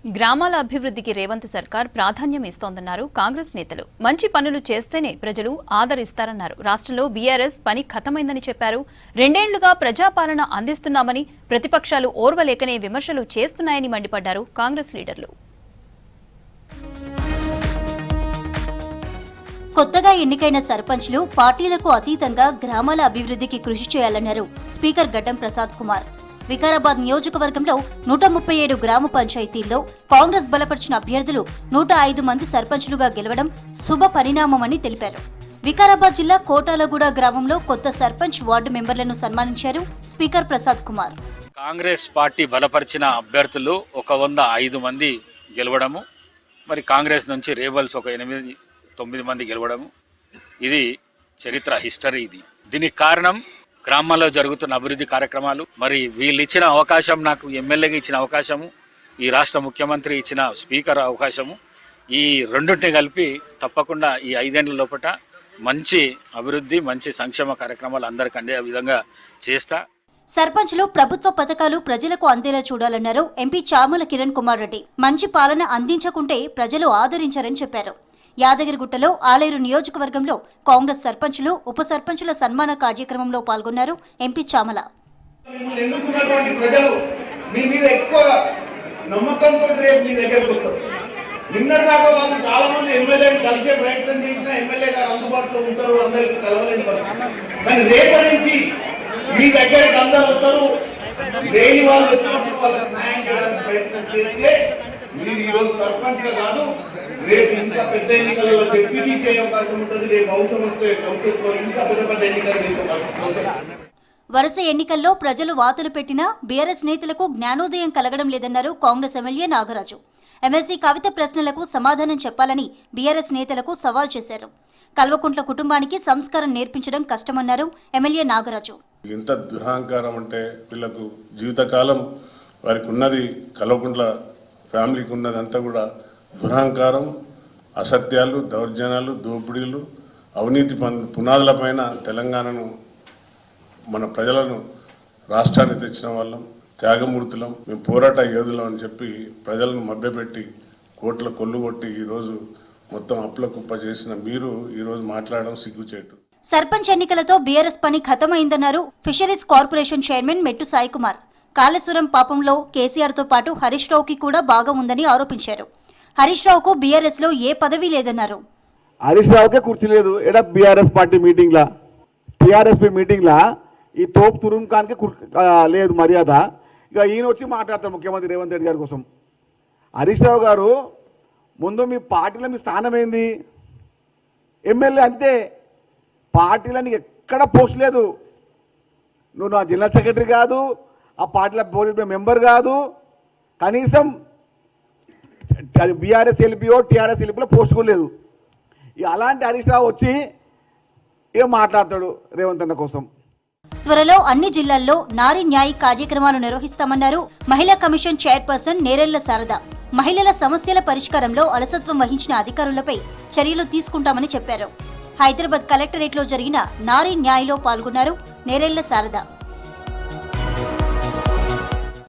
గ్రామాల అభివృద్ధికి రేవంత్ సర్కార్ ప్రాధాన్యం ఇస్తోందన్నారు కాంగ్రెస్ నేతలు. మంచి పనులు చేస్తేనే ప్రజలు ఆదరిస్తారన్నారు. రాష్ట్రంలో బీఆర్ఎస్ పని ఖతమైందని చెప్పారు. 2 ఏళ్లుగా ప్రజాపాలన అందిస్తున్నామని ప్రతిపక్షాలు ఓర్వలేకనే విమర్శలు చేస్తున్నాయని మండిపడ్డారు కాంగ్రెస్ లీడర్లు. కొత్తగా ఎన్నికైన సర్పంచ్లు పార్టీలకు అతీతంగా గ్రామాల అభివృద్ధికి కృషి చేయాలన్నారు స్పీకర్ గడ్డం ప్రసాద్ కుమార్. వికారాబాద్ నియోజకవర్గంలో 137 గ్రామ పంచాయతీల్లో కాంగ్రెస్ బలపరిచిన అభ్యర్థులు 105 మంది సర్పంచ్లుగా గెలవడం శుభ పరిణామమని తెలిపారు. వికారాబాద్ జిల్లా కోటాలగూడ గ్రామంలో కొత్త సర్పంచ్ వార్డు మెంబర్లను సన్మానించారు స్పీకర్ ప్రసాద్ కుమార్. కాంగ్రెస్ పార్టీ బలపరిచిన అభ్యర్థులు 105 మంది గెలవడము, మరి కాంగ్రెస్ నుంచి రేబల్స్ 8-9 మంది గెలవడము, ఇది చరిత్ర, హిస్టరీ. దీనికి కారణం గ్రామాల్లో జరుగుతున్న అభివృద్ధి కార్యక్రమాలు. మరి వీళ్ళు ఇచ్చిన అవకాశం, నాకు ఎమ్మెల్యేగా ఇచ్చిన అవకాశము, ఈ రాష్ట్ర ముఖ్యమంత్రి ఇచ్చిన స్పీకర్ అవకాశము, ఈ రెండింటిని కలిపి తప్పకుండా ఈ 5 ఏళ్ల లోపల మంచి అభివృద్ధి, మంచి సంక్షేమ కార్యక్రమాలు అందరికీ అందే విధంగా చేస్తా. సర్పంచ్లు ప్రభుత్వ పథకాలు ప్రజలకు అందేలా చూడాలన్నారు ఎంపీ చామల కిరణ్ కుమార్ రెడ్డి. మంచి పాలన అందించకుంటే ప్రజలు ఆదరించారని చెప్పారు. యాదగిరిగుట్టలో ఆలేరు నియోజకవర్గంలో కాంగ్రెస్ సర్పంచులు, ఉప సర్పంచుల సన్మాన కార్యక్రమంలో పాల్గొన్నారు ఎంపీ చామల. నిన్నటిదాకా వాళ్ళు చాలా మంది ఎమ్మెల్యేని కలిసే ప్రయత్నం చేసినా ఎమ్మెల్యే గారు అందుబాటులో ఉంటారు, అందరికి కలవలేని పరిస్థితి. కానీ రేపటి నుంచి మీ దగ్గరికి అందరూ వస్తారు. లేని వాళ్ళు వచ్చినప్పుడు వాళ్ళకి న్యాయం చేయడానికి ప్రయత్నం చేస్తే మీరు ఈరోజు సర్పంచ్గా కాదు, రేపు ఇంకా పెద్ద ఎన్నికలలో డిప్యూటీసీ అయ్యే అవకాశం ఉంటుంది. రేపు అవసరం వస్తే కౌన్సిల్లో ఇంకా పెద్ద ఎన్నికలు చేసే అవకాశం ఉంటుంది. వరుస ఎన్నికల్లో ప్రజలు వాతులు పెట్టినా బీఆర్ఎస్ నేతలకు జ్ఞానోదయం కలగడం లేదన్నారు కాంగ్రెస్ ఎమ్మెల్యే నాగరాజు. ఎమ్మెల్సీ కవిత ప్రశ్నలకు సమాధానం చెప్పాలని బీఆర్ఎస్ నేతలకు సవాల్ చేశారు. కల్వకుంట్ల కుటుంబానికి సంస్కారం నేర్పించడం కష్టమన్నారు ఎమ్మెల్యే నాగరాజు. ఎంత దురహంకారం అంటే పిల్లకు జీవితకాలం వారికి ఉన్నది, కల్వకుంట్ల ఫ్యామిలీకి ఉన్నదంతా కూడా దురహంకారం, అసత్యాలు, దౌర్జన్యాలు, దోపిడీలు, అవినీతి పునాదులపైన తెలంగాణను, మన ప్రజలను, రాష్ట్రాన్ని తెచ్చిన వాళ్ళం, త్యాగమూర్తులం, మేము పోరాట యోధులం అని చెప్పి ప్రజలను మభ్యపెట్టి కోట్ల కొల్లుగొట్టి ఈరోజు మొత్తం అప్పుల కుప్ప చేసిన మీరు ఈరోజు మాట్లాడడం సిగ్గుచేటు. సర్పంచ్ ఎన్నికలతో బీఆర్ఎస్ పని ఖతమైందన్నారు ఫిషరీస్ కార్పొరేషన్ చైర్మన్ మెట్టు సాయికుమార్. కాళేశ్వరం పాపంలో కేసీఆర్ తో పాటు హరీష్ రావుకి కూడా భాగం ఉందని ఆరోపించారు. హరీష్ రావుకు బీఆర్ఎస్ లో ఏ పదవి లేదన్నారు. హరీష్ రావుకే కుర్చీ లేదు. ఎడ బీఆర్ఎస్ పార్టీ మీటింగ్ లా, టీఆర్ఎస్పీ మీటింగ్ లా ఈ తోపు తురుంకానికి లేదు మర్యాద. ఇక ఈయన వచ్చి మాట్లాడతారు ముఖ్యమంత్రి రేవంత్ రెడ్డి గారి కోసం. హరీష్ రావు గారు ముందు మీ పార్టీలో మీ స్థానం ఏంది? ఎమ్మెల్యే అంతే. పార్టీలో నీకు ఎక్కడ పోస్ట్ లేదు. నువ్వు నా జనరల్ సెక్రటరీ కాదు, ఆ పార్టీలో పోలీస్ మెంబర్ కాదు, కనీసం అది బీఆర్ఎస్ ఎల్పీఓ టీఆర్ఎస్ ఎల్పీలో పోస్ట్ కూడా లేదు. ఇక అలాంటి హరీష్ రావు వచ్చి ఏం మాట్లాడతాడు రేవంత్ అన్న కోసం. త్వరలో అన్ని జిల్లాల్లో నారీ న్యాయ కార్యక్రమాలు నిర్వహిస్తామన్నారు మహిళా కమిషన్ చైర్పర్సన్ నేరెళ్ల శారద. మహిళల సమస్యల పరిష్కారంలో అలసత్వం వహించిన అధికారులపై చర్యలు తీసుకుంటామని చెప్పారు. హైదరాబాద్ కలెక్టరేట్లో జరిగిన నారీ న్యాయలో పాల్గొన్నారు నేరెళ్ల శారద.